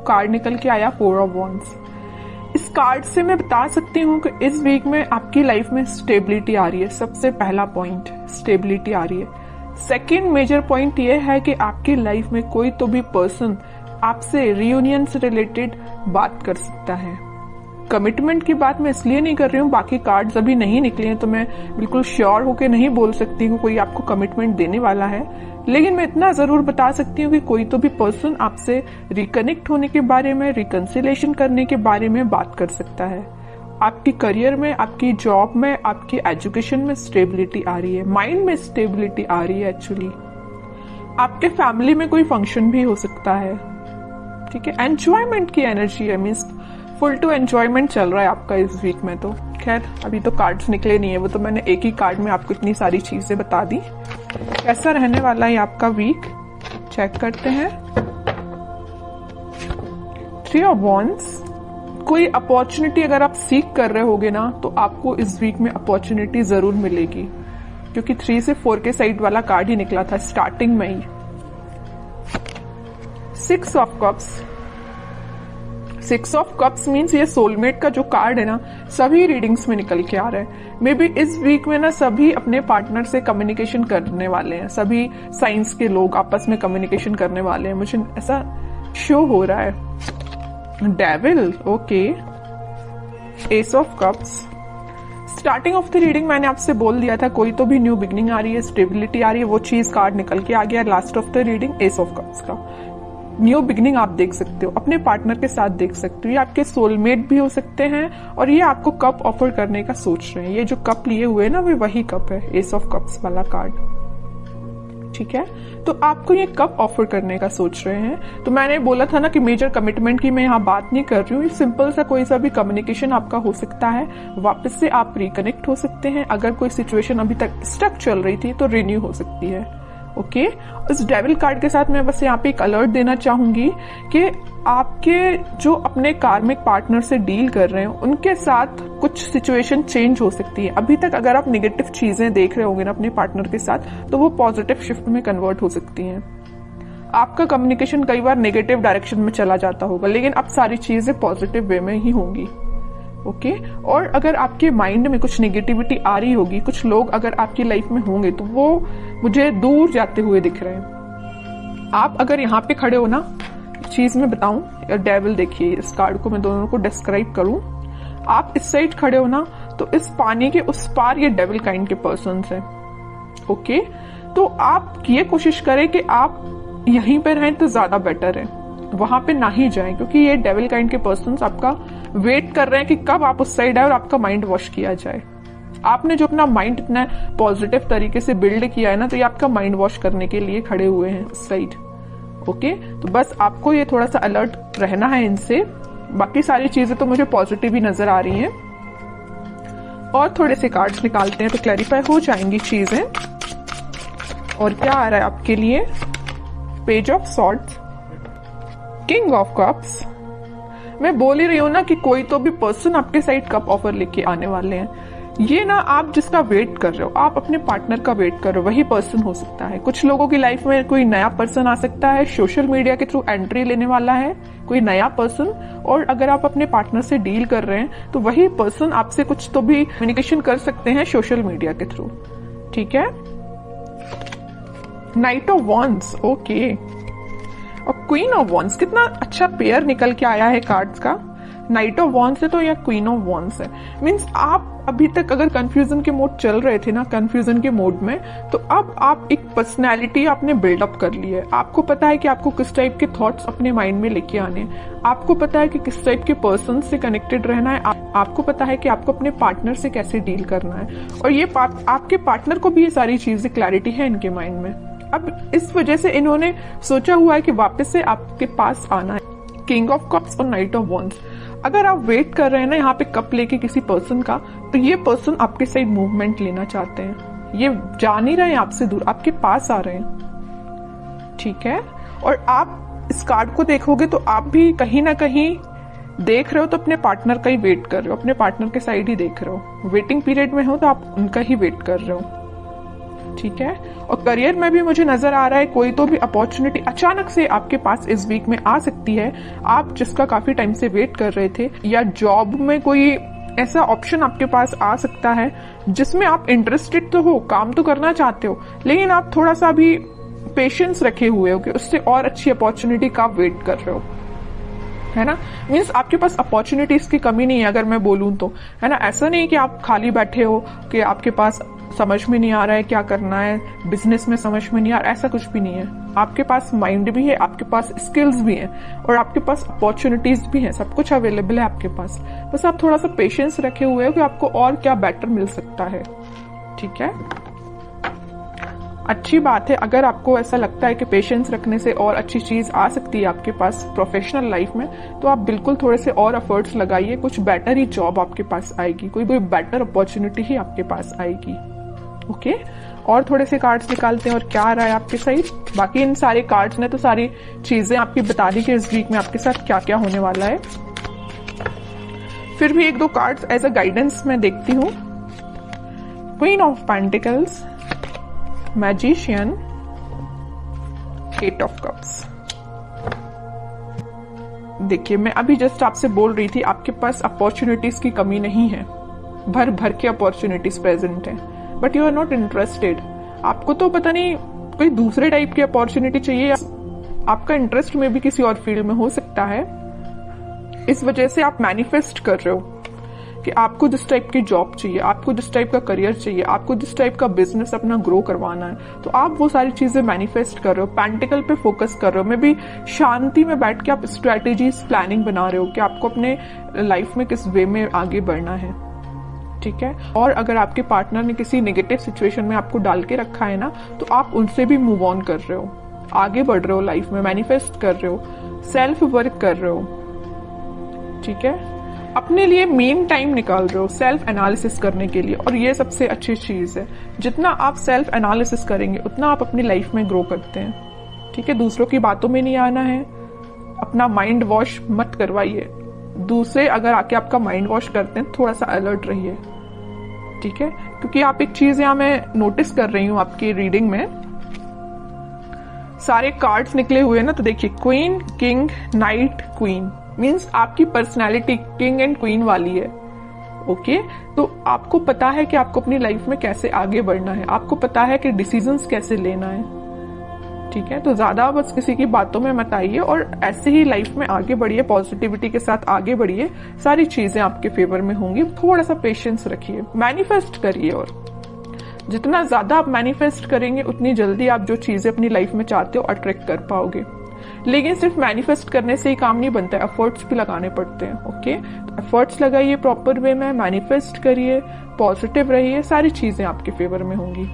Card निकल के आया 4 ऑफ वॉन्ड्स। इस कार्ड से मैं बता सकती हूँ कि इस वीक में आपकी लाइफ में स्टेबिलिटी आ रही है। सबसे पहला पॉइंट स्टेबिलिटी आ रही है। सेकेंड मेजर पॉइंट ये है कि आपकी लाइफ में कोई तो भी पर्सन आपसे रियूनियन से रिलेटेड बात कर सकता है। कमिटमेंट की बात मैं इसलिए नहीं कर रही हूँ, बाकी कार्ड्स अभी नहीं निकले हैं तो मैं बिल्कुल श्योर होके नहीं बोल सकती हूँ कोई आपको कमिटमेंट देने वाला है, लेकिन मैं इतना जरूर बता सकती हूँ कि कोई तो भी पर्सन आपसे रिकनेक्ट होने के बारे में, रिकंसिलेशन करने के बारे में बात कर सकता है। आपकी करियर में, आपकी जॉब में, आपकी एजुकेशन में स्टेबिलिटी आ रही है, माइंड में स्टेबिलिटी आ रही है। एक्चुअली आपके फैमिली में कोई फंक्शन भी हो सकता है, ठीक है। एंजॉयमेंट की एनर्जी है, मीन्स फुल टू एंजॉयमेंट चल रहा है आपका इस वीक में। तो खैर अभी तो कार्ड्स निकले नहीं है, वो तो मैंने एक ही कार्ड में आपको इतनी सारी चीजें बता दी। कैसा रहने वाला है आपका वीक, चेक करते हैं। 3 ऑफ वॉन्ड्स। कोई अपॉर्चुनिटी अगर आप सीख कर रहे होगे ना तो आपको इस वीक में अपॉर्चुनिटी जरूर मिलेगी, क्योंकि 3 से 4 के साइड वाला कार्ड ही निकला था स्टार्टिंग में ही। 6 of cups. 6 of cups means ये सोलमेट का जो कार्ड है ना, सभी रीडिंग्स में निकल के आ रहा है। मे बी इस वीक में ना सभी अपने पार्टनर से कम्युनिकेशन करने वाले हैं, सभी साइंस के लोग आपस में कम्युनिकेशन करने वाले हैं, मुझे ऐसा शो हो रहा है। Devil, okay. S of cups. Starting of the reading मैंने आपसे बोल दिया था कोई तो भी न्यू बिगनिंग आ रही है, स्टेबिलिटी आ रही है, वो चीज कार्ड निकल के आ गया। Last of the reading S of cups का न्यू बिगनिंग आप देख सकते हो, अपने पार्टनर के साथ देख सकते हो। ये आपके सोलमेट भी हो सकते हैं और ये आपको कप ऑफर करने का सोच रहे हैं। ये जो कप लिए हुए ना, वो वही कप है, एस ऑफ कप्स वाला कार्ड, ठीक है। तो आपको ये कप ऑफर करने का सोच रहे हैं। तो मैंने बोला था ना कि मेजर कमिटमेंट की मैं यहाँ बात नहीं कर रही हूँ, सिंपल सा कोई सा भी कम्युनिकेशन आपका हो सकता है, वापस से आप रिकनेक्ट हो सकते हैं। अगर कोई सिचुएशन अभी तक स्टक चल रही थी तो रिन्यू हो सकती है, ओके। इस डेविल कार्ड के साथ मैं बस यहाँ पे एक अलर्ट देना चाहूंगी कि आपके जो अपने कार्मिक पार्टनर से डील कर रहे हैं उनके साथ कुछ सिचुएशन चेंज हो सकती है। अभी तक अगर आप नेगेटिव चीजें देख रहे होंगे ना अपने पार्टनर के साथ, तो वो पॉजिटिव शिफ्ट में कन्वर्ट हो सकती हैं। आपका कम्युनिकेशन कई बार नेगेटिव डायरेक्शन में चला जाता होगा, लेकिन अब सारी चीजें पॉजिटिव वे में ही होंगी, ओके। और अगर आपके माइंड में कुछ नेगेटिविटी आ रही होगी, कुछ लोग अगर आपकी लाइफ में होंगे तो वो मुझे दूर जाते हुए दिख रहे हैं। आप अगर यहाँ पे खड़े हो ना, चीज मैं बताऊं, डेविल देखिए, इस कार्ड को मैं दोनों को डिस्क्राइब करूं। आप इस साइड खड़े हो ना, तो इस पानी के उस पार ये डेविल काइंड के पर्सन है, ओके। तो आप ये कोशिश करें कि आप यहीं पे रहें तो ज्यादा बेटर है, वहां पे ना ही जाएं, क्योंकि ये डेविल काइंड के पर्सन आपका वेट कर रहे हैं कि कब आप उस साइड आए और आपका माइंड वॉश किया जाए। आपने जो अपना माइंड इतना पॉजिटिव तरीके से बिल्ड किया है ना, तो ये आपका माइंड वॉश करने के लिए खड़े हुए हैं उस साइड, ओके। तो बस आपको ये थोड़ा सा अलर्ट रहना है इनसे। बाकी सारी चीजें तो मुझे पॉजिटिव ही नजर आ रही हैं। और थोड़े से कार्ड्स निकालते हैं तो क्लैरिफाई हो जाएंगी चीजें। और क्या आ रहा है आपके लिए, page of swords, king of cups. मैं बोल ही रही हूं ना कि कोई तो भी पर्सन आपके साइड कप ऑफर लेके आने वाले हैं। ये ना आप जिसका वेट कर रहे हो, आप अपने पार्टनर का वेट कर रहे हो, वही पर्सन हो सकता है। कुछ लोगों की लाइफ में कोई नया पर्सन आ सकता है, सोशल मीडिया के थ्रू एंट्री लेने वाला है कोई नया पर्सन। और अगर आप अपने पार्टनर से डील कर रहे हैं तो वही पर्सन आपसे कुछ तो भी कम्युनिकेशन कर सकते हैं सोशल मीडिया के थ्रू, ठीक है। Night of wands, okay. और क्वीन ऑफ वॉन्ड्स, कितना अच्छा पेयर निकल के आया है कार्ड्स का। नाइट ऑफ वॉन्ड्स है तो या क्वीन ऑफ वॉन्ड्स है, मीन्स आप अभी तक अगर कंफ्यूजन के मोड चल रहे थे ना, कंफ्यूजन के मोड में, तो अब आप एक पर्सनैलिटी आपने बिल्डअप कर ली है। आपको पता है कि आपको किस टाइप के थॉट्स अपने माइंड में लेके आने हैं, आपको पता है कि किस टाइप के पर्सन से कनेक्टेड रहना है, आपको पता है कि आपको अपने पार्टनर से कैसे डील करना है। और ये आपके पार्टनर को भी ये सारी चीजें क्लैरिटी है इनके माइंड में। अब इस वजह से इन्होंने सोचा हुआ है कि वापस से आपके पास आना है। किंग ऑफ कप्स और नाइट ऑफ वॉन्ड्स। अगर आप वेट कर रहे हैं ना यहाँ पे कप लेके किसी पर्सन का, तो ये पर्सन आपके साइड मूवमेंट लेना चाहते हैं। ये जा नहीं रहे हैं आपसे दूर, आपके पास आ रहे हैं, ठीक है। और आप इस कार्ड को देखोगे तो आप भी कहीं ना कहीं देख रहे हो तो अपने पार्टनर का ही वेट कर रहे हो, अपने पार्टनर के साइड ही देख रहे हो। वेटिंग पीरियड में हो तो आप उनका ही वेट कर रहे हो, ठीक है। और करियर में भी मुझे नजर आ रहा है कोई तो भी अपॉर्चुनिटी अचानक से आपके पास इस वीक में आ सकती है, आप जिसका काफी टाइम से वेट कर रहे थे, या जॉब में कोई ऐसा ऑप्शन आपके पास आ सकता है जिसमें आप इंटरेस्टेड तो हो, काम तो करना चाहते हो, लेकिन आप थोड़ा सा भी पेशेंस रखे हुए हो कि उससे और अच्छी अपॉर्चुनिटी का वेट कर रहे हो, है ना। मीन्स आपके पास अपॉर्चुनिटीज की कमी नहीं है अगर मैं बोलूं तो, है ना। ऐसा नहीं कि आप खाली बैठे हो कि आपके पास समझ में नहीं आ रहा है क्या करना है, बिजनेस में समझ में नहीं आ रहा, ऐसा कुछ भी नहीं है। आपके पास माइंड भी है, आपके पास स्किल्स भी हैं, और आपके पास अपॉर्चुनिटीज भी हैं, सब कुछ अवेलेबल है आपके पास। बस आप थोड़ा सा पेशेंस रखे हुए हो कि आपको और क्या बेटर मिल सकता है, ठीक है। अच्छी बात है अगर आपको ऐसा लगता है कि पेशेंस रखने से और अच्छी चीज आ सकती है आपके पास प्रोफेशनल लाइफ में, तो आप बिल्कुल थोड़े से और एफर्ट्स लगाइए, कुछ बेटर ही जॉब आपके पास आएगी, कोई बेटर अपॉर्चुनिटी ही आपके पास आएगी। ओके, और थोड़े से कार्ड्स निकालते हैं और क्या आ रहा है आपके साइड। बाकी इन सारे कार्ड्स ने तो सारी चीजें आपकी बता दी कि इस वीक में आपके साथ क्या क्या होने वाला है। फिर भी एक दो कार्ड्स एज अ गाइडेंस मैं देखती हूँ। Queen of pentacles, magician, eight of cups. देखिए मैं अभी जस्ट आपसे बोल रही थी आपके पास अपॉर्चुनिटीज की कमी नहीं है, भर भर के अपॉर्चुनिटीज प्रेजेंट है, but you are not interested. आपको तो पता नहीं कोई दूसरे टाइप की अपॉर्चुनिटी चाहिए, आपका इंटरेस्ट में भी किसी और फील्ड में हो सकता है। इस वजह से आप मैनिफेस्ट कर रहे हो कि आपको जिस टाइप की जॉब चाहिए, आपको जिस टाइप का करियर चाहिए, आपको जिस टाइप का बिजनेस अपना ग्रो करवाना है, तो आप वो सारी चीजें मैनिफेस्ट कर रहे हो, पेंटिकल पे फोकस कर रहे हो। मे भी शांति में बैठ के आप स्ट्रेटेजीज प्लानिंग बना रहे हो कि आपको अपने लाइफ में किस वे में आगे बढ़ना है, ठीक है। और अगर आपके पार्टनर ने किसी नेगेटिव सिचुएशन में आपको डाल के रखा है ना, तो आप उनसे भी मूव ऑन कर रहे हो, आगे बढ़ रहे हो लाइफ में, मैनिफेस्ट कर रहे हो, सेल्फ वर्क कर रहे हो, ठीक है। अपने लिए मेन टाइम निकाल रहे हो सेल्फ एनालिसिस करने के लिए, और ये सबसे अच्छी चीज है। जितना आप सेल्फ एनालिसिस करेंगे उतना आप अपनी लाइफ में ग्रो करते हैं, ठीक है। दूसरों की बातों में नहीं आना है, अपना माइंड वॉश मत करवाइए। दूसरे अगर आके आपका माइंड वॉश करते हैं, थोड़ा सा अलर्ट रहिए, ठीक है। क्योंकि आप एक चीज यहां मैं नोटिस कर रही हूं आपकी रीडिंग में, सारे कार्ड्स निकले हुए ना, तो देखिए queen, king, night, queen, means आपकी पर्सनैलिटी किंग एंड क्वीन वाली है। ओके, तो आपको पता है कि आपको अपनी लाइफ में कैसे आगे बढ़ना है, आपको पता है कि डिसीजंस कैसे लेना है, ठीक है। तो ज्यादा बस किसी की बातों में मत आइए और ऐसे ही लाइफ में आगे बढ़िए, पॉजिटिविटी के साथ आगे बढ़िए, सारी चीजें आपके फेवर में होंगी। थोड़ा सा पेशेंस रखिए, मैनिफेस्ट करिए, और जितना ज्यादा आप मैनिफेस्ट करेंगे उतनी जल्दी आप जो चीजें अपनी लाइफ में चाहते हो अट्रैक्ट कर पाओगे। लेकिन सिर्फ मैनिफेस्ट करने से ही काम नहीं बनता है, एफर्ट्स भी लगाने पड़ते हैं। ओके, तो एफर्ट्स लगाइए प्रॉपर वे में, मैनिफेस्ट करिए, पॉजिटिव रहिए, सारी चीजें आपके फेवर में होंगी।